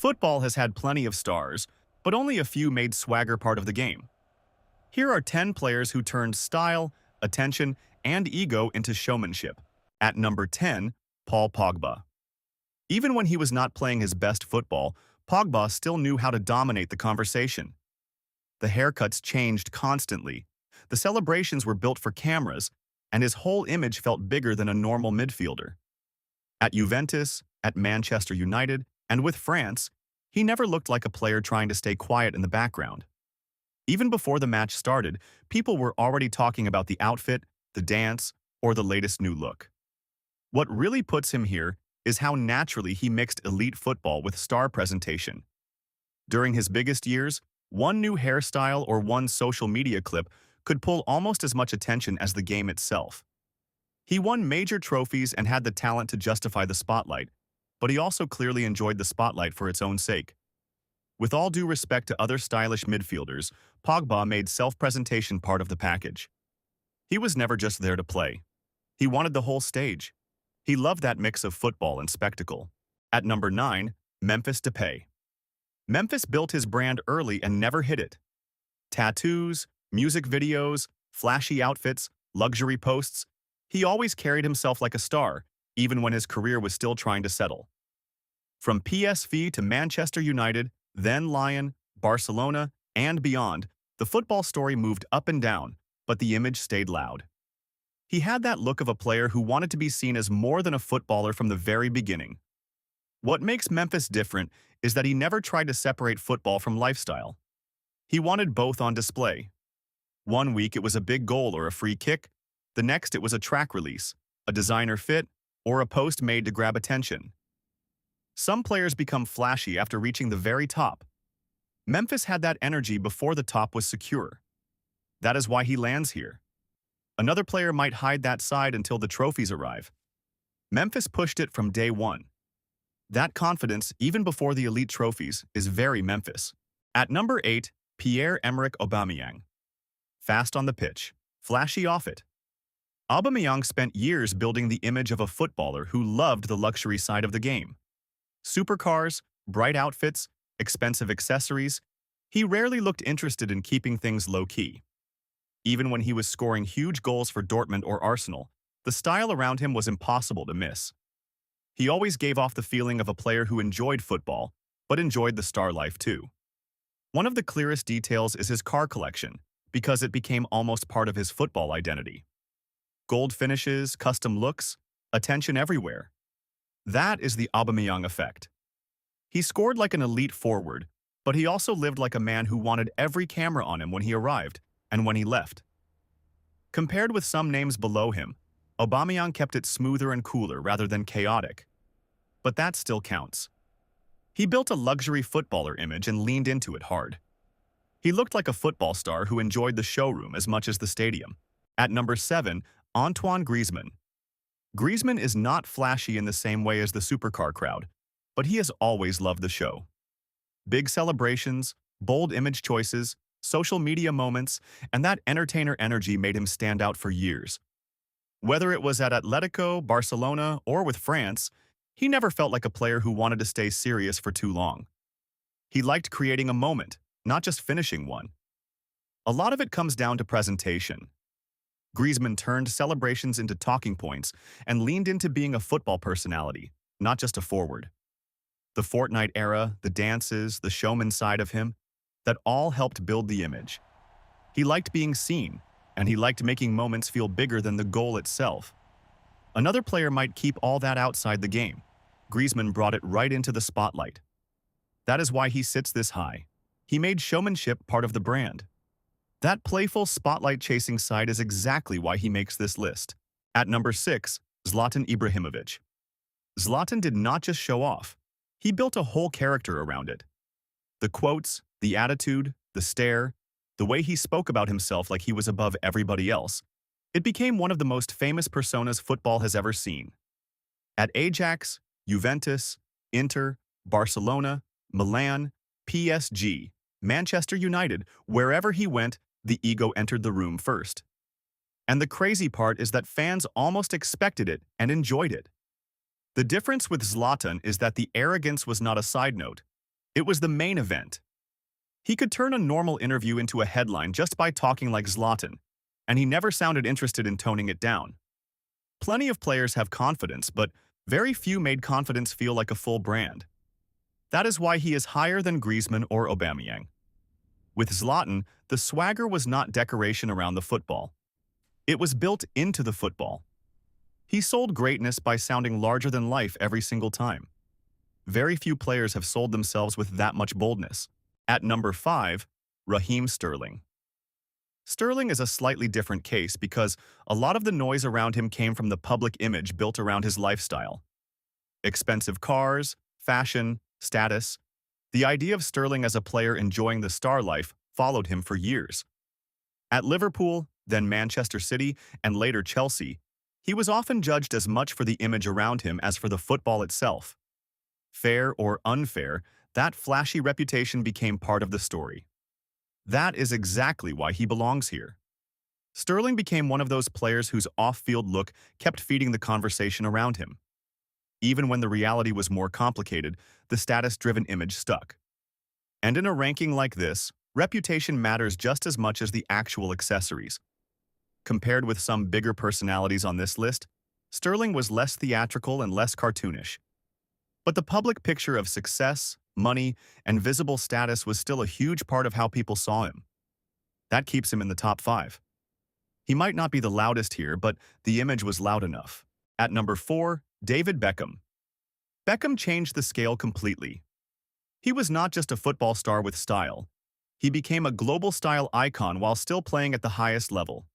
Football has had plenty of stars, but only a few made swagger part of the game. Here are 10 players who turned style, attention, and ego into showmanship. At number 10, Paul Pogba. Even when he was not playing his best football, Pogba still knew how to dominate the conversation. The haircuts changed constantly, the celebrations were built for cameras, and his whole image felt bigger than a normal midfielder. At Juventus, at Manchester United, and with France, he never looked like a player trying to stay quiet in the background. Even before the match started, people were already talking about the outfit, the dance, or the latest new look. What really puts him here is how naturally he mixed elite football with star presentation. During his biggest years, one new hairstyle or one social media clip could pull almost as much attention as the game itself. He won major trophies and had the talent to justify the spotlight, but he also clearly enjoyed the spotlight for its own sake. With all due respect to other stylish midfielders, Pogba made self-presentation part of the package. He was never just there to play. He wanted the whole stage. He loved that mix of football and spectacle. At number 9, Memphis Depay. Memphis built his brand early and never hid it. Tattoos, music videos, flashy outfits, luxury posts. He always carried himself like a star, even when his career was still trying to settle. From PSV to Manchester United, then Lyon, Barcelona, and beyond, the football story moved up and down, but the image stayed loud. He had that look of a player who wanted to be seen as more than a footballer from the very beginning. What makes Memphis different is that he never tried to separate football from lifestyle. He wanted both on display. One week it was a big goal or a free kick, the next it was a track release, a designer fit, or a post made to grab attention. Some players become flashy after reaching the very top. Memphis had that energy before the top was secure. That is why he lands here. Another player might hide that side until the trophies arrive. Memphis pushed it from day one. That confidence, even before the elite trophies, is very Memphis. At number 8, Pierre-Emerick Aubameyang. Fast on the pitch, flashy off it. Aubameyang spent years building the image of a footballer who loved the luxury side of the game. Supercars, bright outfits, expensive accessories. He rarely looked interested in keeping things low-key. Even when he was scoring huge goals for Dortmund or Arsenal, the style around him was impossible to miss. He always gave off the feeling of a player who enjoyed football, but enjoyed the star life too. One of the clearest details is his car collection, because it became almost part of his football identity. Gold finishes, custom looks, attention everywhere. That is the Aubameyang effect. He scored like an elite forward, but he also lived like a man who wanted every camera on him when he arrived and when he left. Compared with some names below him, Aubameyang kept it smoother and cooler rather than chaotic. But that still counts. He built a luxury footballer image and leaned into it hard. He looked like a football star who enjoyed the showroom as much as the stadium. At number 7, Antoine Griezmann. Griezmann is not flashy in the same way as the supercar crowd, but he has always loved the show. Big celebrations, bold image choices, social media moments, and that entertainer energy made him stand out for years. Whether it was at Atletico, Barcelona, or with France, he never felt like a player who wanted to stay serious for too long. He liked creating a moment, not just finishing one. A lot of it comes down to presentation. Griezmann turned celebrations into talking points and leaned into being a football personality, not just a forward. The Fortnite era, the dances, the showman side of him, that all helped build the image. He liked being seen, and he liked making moments feel bigger than the goal itself. Another player might keep all that outside the game. Griezmann brought it right into the spotlight. That is why he sits this high. He made showmanship part of the brand. That playful spotlight-chasing side is exactly why he makes this list. At number 6, Zlatan Ibrahimovic. Zlatan did not just show off. He built a whole character around it. The quotes, the attitude, the stare, the way he spoke about himself like he was above everybody else. It became one of the most famous personas football has ever seen. At Ajax, Juventus, Inter, Barcelona, Milan, PSG, Manchester United, wherever he went, the ego entered the room first. And the crazy part is that fans almost expected it and enjoyed it. The difference with Zlatan is that the arrogance was not a side note. It was the main event. He could turn a normal interview into a headline just by talking like Zlatan, and he never sounded interested in toning it down. Plenty of players have confidence, but very few made confidence feel like a full brand. That is why he is higher than Griezmann or Aubameyang. With Zlatan, the swagger was not decoration around the football. It was built into the football. He sold greatness by sounding larger than life every single time. Very few players have sold themselves with that much boldness. At number 5, Raheem Sterling. Sterling is a slightly different case because a lot of the noise around him came from the public image built around his lifestyle. Expensive cars, fashion, status. The idea of Sterling as a player enjoying the star life followed him for years. At Liverpool, then Manchester City, and later Chelsea, he was often judged as much for the image around him as for the football itself. Fair or unfair, that flashy reputation became part of the story. That is exactly why he belongs here. Sterling became one of those players whose off-field look kept feeding the conversation around him. Even when the reality was more complicated, the status-driven image stuck. And in a ranking like this, reputation matters just as much as the actual accessories. Compared with some bigger personalities on this list, Sterling was less theatrical and less cartoonish. But the public picture of success, money, and visible status was still a huge part of how people saw him. That keeps him in the top 5. He might not be the loudest here, but the image was loud enough. At number 4, David Beckham. Beckham changed the scale completely. He was not just a football star with style. He became a global style icon while still playing at the highest level.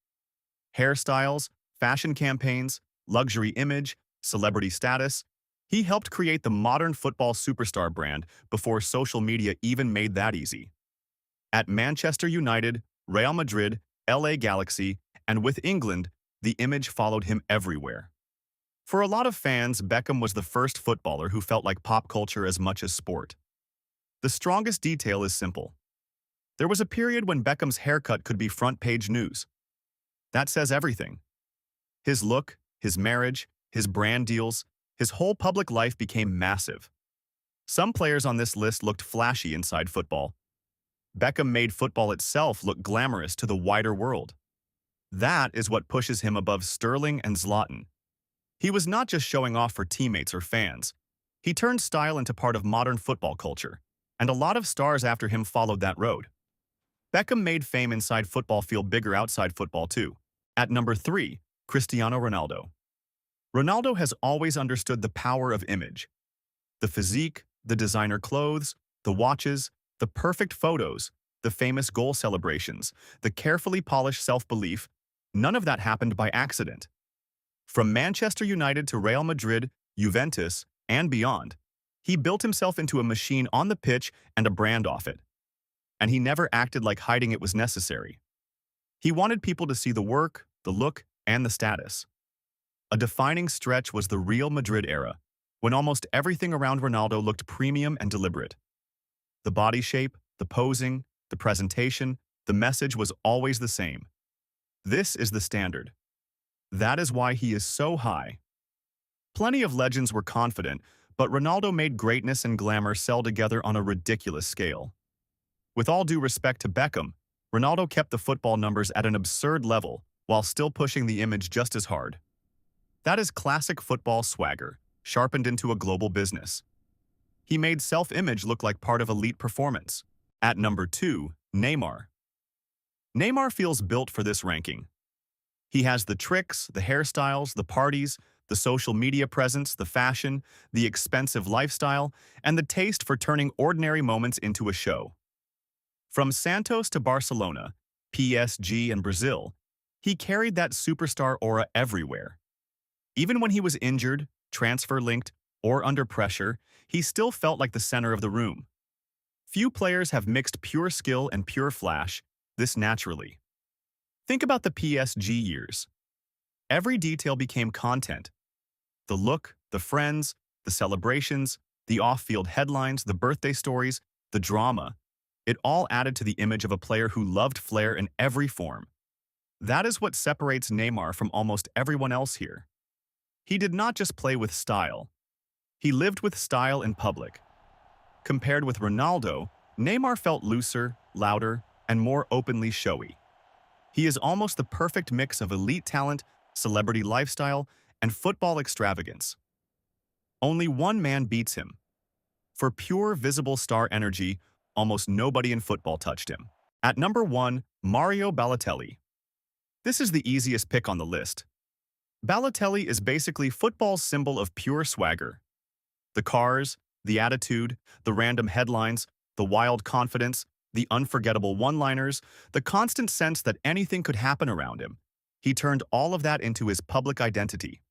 Hairstyles, fashion campaigns, luxury image, celebrity status. He helped create the modern football superstar brand before social media even made that easy. At Manchester United, Real Madrid, LA Galaxy, and with England, the image followed him everywhere. For a lot of fans, Beckham was the first footballer who felt like pop culture as much as sport. The strongest detail is simple. There was a period when Beckham's haircut could be front-page news. That says everything. His look, his marriage, his brand deals, his whole public life became massive. Some players on this list looked flashy inside football. Beckham made football itself look glamorous to the wider world. That is what pushes him above Sterling and Zlatan. He was not just showing off for teammates or fans. He turned style into part of modern football culture, and a lot of stars after him followed that road. Beckham made fame inside football feel bigger outside football too. At number 3, Cristiano Ronaldo. Ronaldo has always understood the power of image. The physique, the designer clothes, the watches, the perfect photos, the famous goal celebrations, the carefully polished self-belief, none of that happened by accident. From Manchester United to Real Madrid, Juventus, and beyond, he built himself into a machine on the pitch and a brand off it. And he never acted like hiding it was necessary. He wanted people to see the work, the look, and the status. A defining stretch was the Real Madrid era, when almost everything around Ronaldo looked premium and deliberate. The body shape, the posing, the presentation, the message was always the same. This is the standard. That is why he is so high. Plenty of legends were confident, but Ronaldo made greatness and glamour sell together on a ridiculous scale. With all due respect to Beckham, Ronaldo kept the football numbers at an absurd level while still pushing the image just as hard. That is classic football swagger, sharpened into a global business. He made self-image look like part of elite performance. At number 2, Neymar. Neymar feels built for this ranking. He has the tricks, the hairstyles, the parties, the social media presence, the fashion, the expensive lifestyle, and the taste for turning ordinary moments into a show. From Santos to Barcelona, PSG, and Brazil, he carried that superstar aura everywhere. Even when he was injured, transfer-linked, or under pressure, he still felt like the center of the room. Few players have mixed pure skill and pure flash this naturally. Think about the PSG years. Every detail became content. The look, the friends, the celebrations, the off-field headlines, the birthday stories, the drama. It all added to the image of a player who loved flair in every form. That is what separates Neymar from almost everyone else here. He did not just play with style. He lived with style in public. Compared with Ronaldo, Neymar felt looser, louder, and more openly showy. He is almost the perfect mix of elite talent, celebrity lifestyle, and football extravagance. Only one man beats him. For pure visible star energy, almost nobody in football touched him. At number 1, Mario Balotelli. This is the easiest pick on the list. Balotelli is basically football's symbol of pure swagger. The cars, the attitude, the random headlines, the wild confidence, the unforgettable one-liners, the constant sense that anything could happen around him. He turned all of that into his public identity.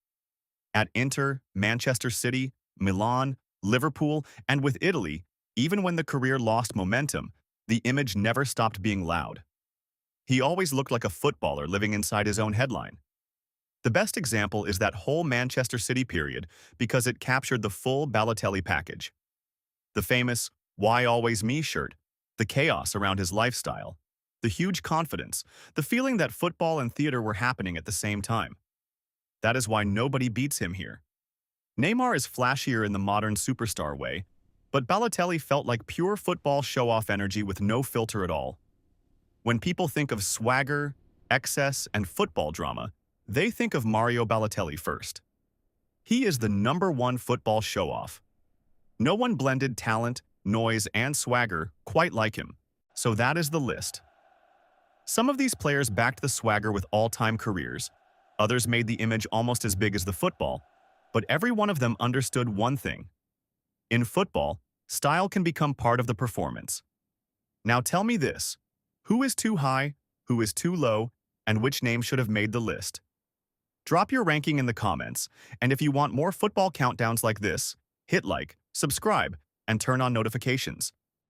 At Inter, Manchester City, Milan, Liverpool, and with Italy, even when the career lost momentum, the image never stopped being loud. He always looked like a footballer living inside his own headline. The best example is that whole Manchester City period because it captured the full Balotelli package. The famous "Why Always Me" shirt, the chaos around his lifestyle, the huge confidence, the feeling that football and theater were happening at the same time. That is why nobody beats him here. Neymar is flashier in the modern superstar way, but Balotelli felt like pure football show-off energy with no filter at all. When people think of swagger, excess, and football drama, they think of Mario Balotelli first. He is the #1 football show-off. No one blended talent, noise, and swagger quite like him, so that is the list. Some of these players backed the swagger with all-time careers, others made the image almost as big as the football, but every one of them understood one thing. In football, style can become part of the performance. Now tell me this, who is too high, who is too low, and which name should have made the list? Drop your ranking in the comments, and if you want more football countdowns like this, hit like, subscribe, and turn on notifications.